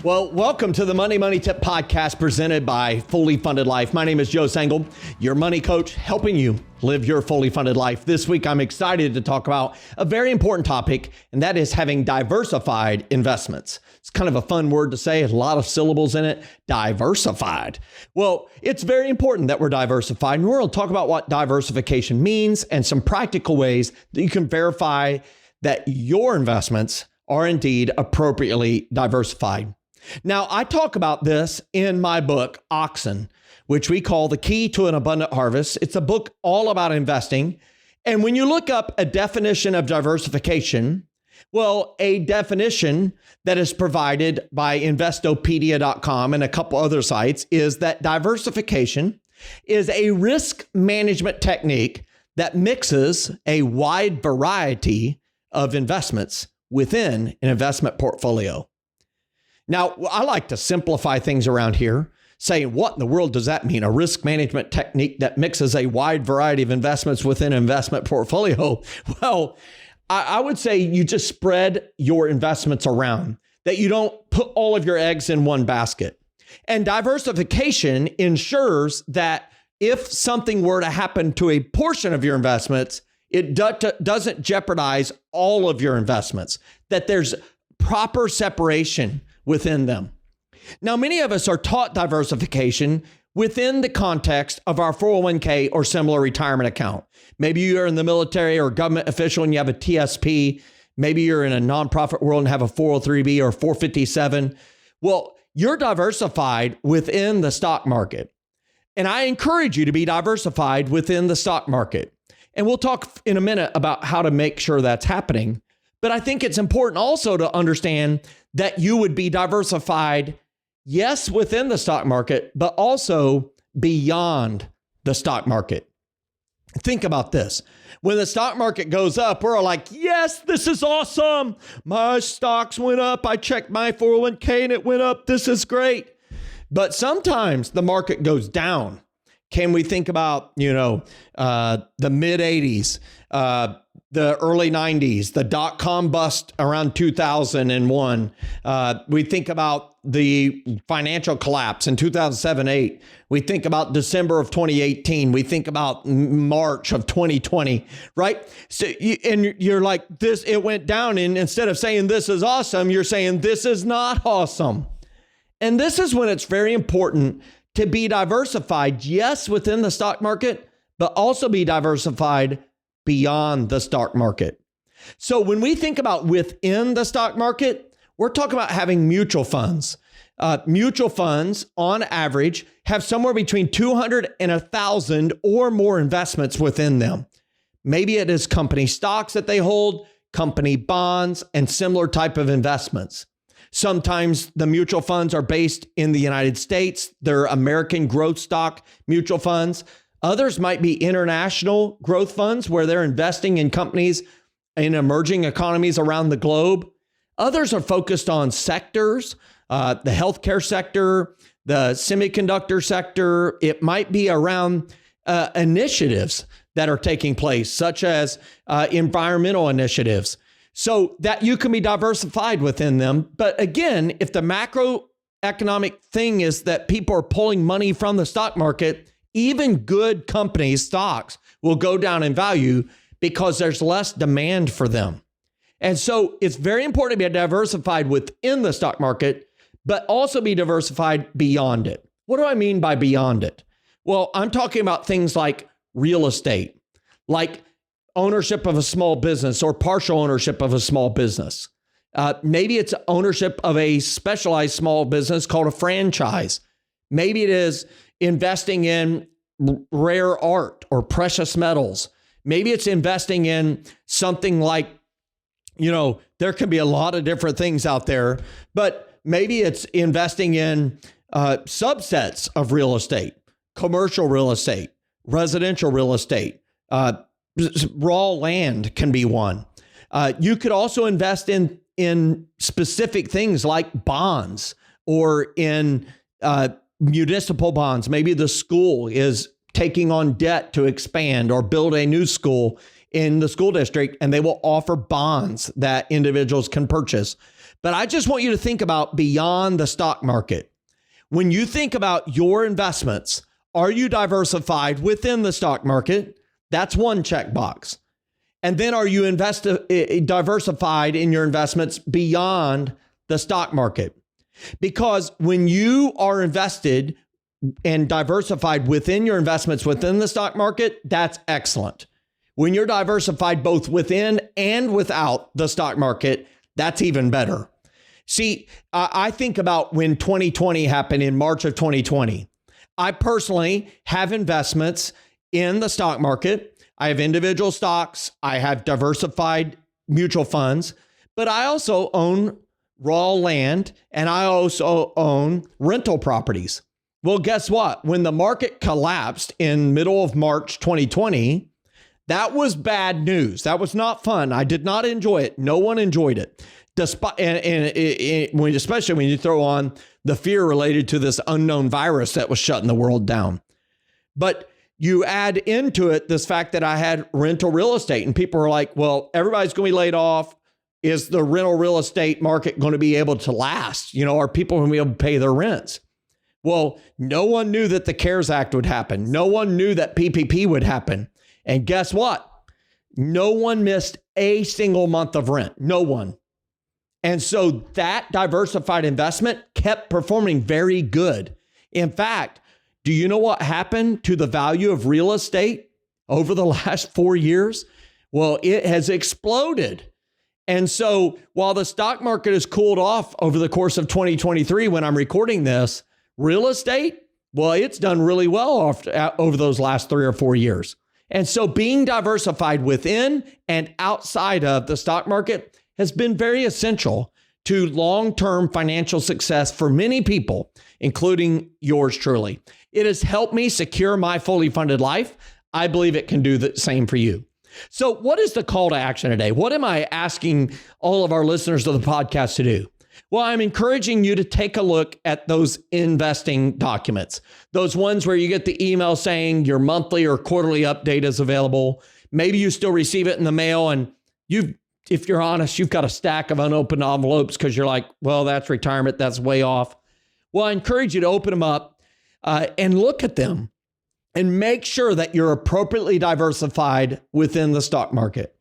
Well, welcome to the Money Tip Podcast presented by Fully Funded Life. My name is Joe Sangl, your money coach, helping you live your fully funded life. This week, I'm excited to talk about a very important topic, and that is having diversified investments. It's kind of a fun word to say, a lot of syllables in it, diversified. Well, it's very important that we're diversified, and we're going to talk about what diversification means and some practical ways that you can verify that your investments are indeed appropriately diversified. Now, I talk about this in my book, Oxen, which we call The Key to an Abundant Harvest. It's a book all about investing. And when you look up a definition of diversification, well, a definition that is provided by Investopedia.com and a couple other sites is that diversification is a risk management technique that mixes a wide variety of investments within an investment portfolio. Now, I like to simplify things around here, saying what in the world does that mean? A risk management technique that mixes a wide variety of investments within an investment portfolio. Well, I would say you just spread your investments around, that you don't put all of your eggs in one basket. And diversification ensures that if something were to happen to a portion of your investments, it doesn't jeopardize all of your investments, that there's proper separation within them. Now, many of us are taught diversification within the context of our 401k or similar retirement account. Maybe you're in the military or government official and you have a TSP. Maybe you're in a nonprofit world and have a 403b or 457. Well, you're diversified within the stock market. And I encourage you to be diversified within the stock market. And we'll talk in a minute about how to make sure that's happening. But I think it's important also to understand that you would be diversified, yes, within the stock market, but also beyond the stock market. Think about this. When the stock market goes up, we're all like, yes, this is awesome. My stocks went up. I checked my 401k and it went up. This is great. But sometimes the market goes down. Can we think about, the mid 80s, the early 90s, the dot-com bust around 2001. We think about the financial collapse in 2007-8. We think about December of 2018. We think about March of 2020, right? So you're like, this, it went down. And instead of saying this is awesome, you're saying this is not awesome. And this is when it's very important to be diversified, yes, within the stock market, but also be diversified beyond the stock market. So when we think about within the stock market, we're talking about having mutual funds. Mutual funds, on average, have somewhere between 200 and 1,000 or more investments within them. Maybe it is company stocks that they hold, company bonds, and similar type of investments. Sometimes the mutual funds are based in the United States. They're American growth stock mutual funds. Others might be international growth funds where they're investing in companies in emerging economies around the globe. Others are focused on sectors, the healthcare sector, the semiconductor sector. It might be around initiatives that are taking place, such as environmental initiatives, so that you can be diversified within them. But again, if the macroeconomic thing is that people are pulling money from the stock market, even good companies' stocks will go down in value because there's less demand for them. And so it's very important to be diversified within the stock market, but also be diversified beyond it. What do I mean by beyond it? Well, I'm talking about things like real estate, like ownership of a small business or partial ownership of a small business. Maybe it's ownership of a specialized small business called a franchise. Maybe it is investing in rare art or precious metals. Maybe it's investing in something like, there can be a lot of different things out there, but maybe it's investing in subsets of real estate, commercial real estate, residential real estate, raw land can be one. You could also invest in specific things like bonds or in municipal bonds. Maybe the school is taking on debt to expand or build a new school in the school district, and they will offer bonds that individuals can purchase. But I just want you to think about beyond the stock market. When you think about your investments, are you diversified within the stock market? That's one checkbox. And then are you diversified in your investments beyond the stock market? Because when you are invested and diversified within your investments within the stock market, that's excellent. When you're diversified both within and without the stock market, that's even better. See, I think about when 2020 happened in March of 2020. I personally have investments in the stock market. I have individual stocks. I have diversified mutual funds, but I also own raw land and I also own rental properties. Well, guess what? When the market collapsed in middle of March 2020, that was bad news. That was not fun. I did not enjoy it. No one enjoyed it. Despite, especially when you throw on the fear related to this unknown virus that was shutting the world down. But you add into it this fact that I had rental real estate and people are like, well, everybody's going to be laid off. Is the rental real estate market going to be able to last? Are people going to be able to pay their rents? Well, no one knew that the CARES Act would happen. No one knew that PPP would happen. And guess what? No one missed a single month of rent. No one. And so that diversified investment kept performing very good. In fact, do you know what happened to the value of real estate over the last 4 years? Well, it has exploded. And so while the stock market has cooled off over the course of 2023, when I'm recording this, real estate, well, it's done really well over those last 3 or 4 years. And so being diversified within and outside of the stock market has been very essential to long-term financial success for many people, including yours truly. It has helped me secure my fully funded life. I believe it can do the same for you. So what is the call to action today? What am I asking all of our listeners of the podcast to do? Well, I'm encouraging you to take a look at those investing documents, those ones where you get the email saying your monthly or quarterly update is available. Maybe you still receive it in the mail and if you're honest, you've got a stack of unopened envelopes because you're like, well, that's retirement. That's way off. Well, I encourage you to open them up and look at them and make sure that you're appropriately diversified within the stock market.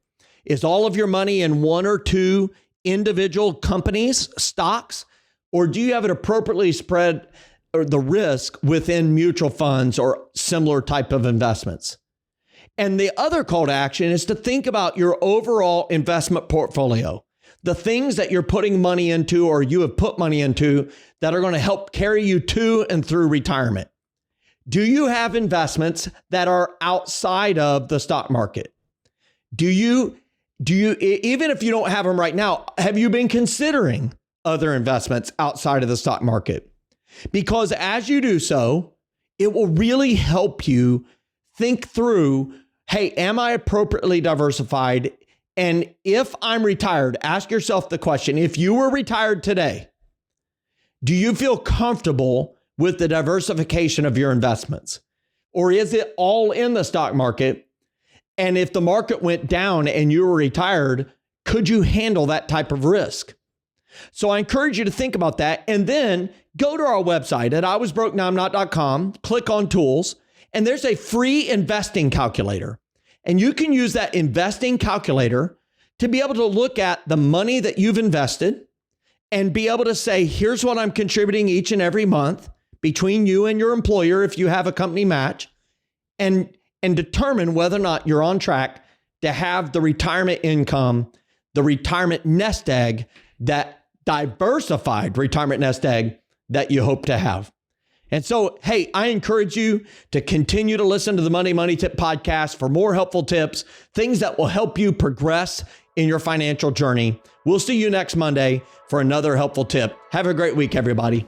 Is all of your money in one or two individual companies, stocks, or do you have it appropriately spread or the risk within mutual funds or similar type of investments? And the other call to action is to think about your overall investment portfolio, the things that you're putting money into or you have put money into that are going to help carry you to and through retirement. Do you have investments that are outside of the stock market? Do you, even if you don't have them right now, have you been considering other investments outside of the stock market? Because as you do so, it will really help you think through, hey, am I appropriately diversified? And if I'm retired, ask yourself the question, if you were retired today, do you feel comfortable with the diversification of your investments? Or is it all in the stock market? And if the market went down and you were retired, could you handle that type of risk? So I encourage you to think about that and then go to our website at iwasbrokenowimnot.com, click on tools, and there's a free investing calculator. And you can use that investing calculator to be able to look at the money that you've invested and be able to say, here's what I'm contributing each and every month between you and your employer if you have a company match, and determine whether or not you're on track to have the retirement income, the retirement nest egg, that diversified retirement nest egg that you hope to have. And so, hey, I encourage you to continue to listen to the Money Tip podcast for more helpful tips, things that will help you progress in your financial journey. We'll see you next Monday for another helpful tip. Have a great week, everybody.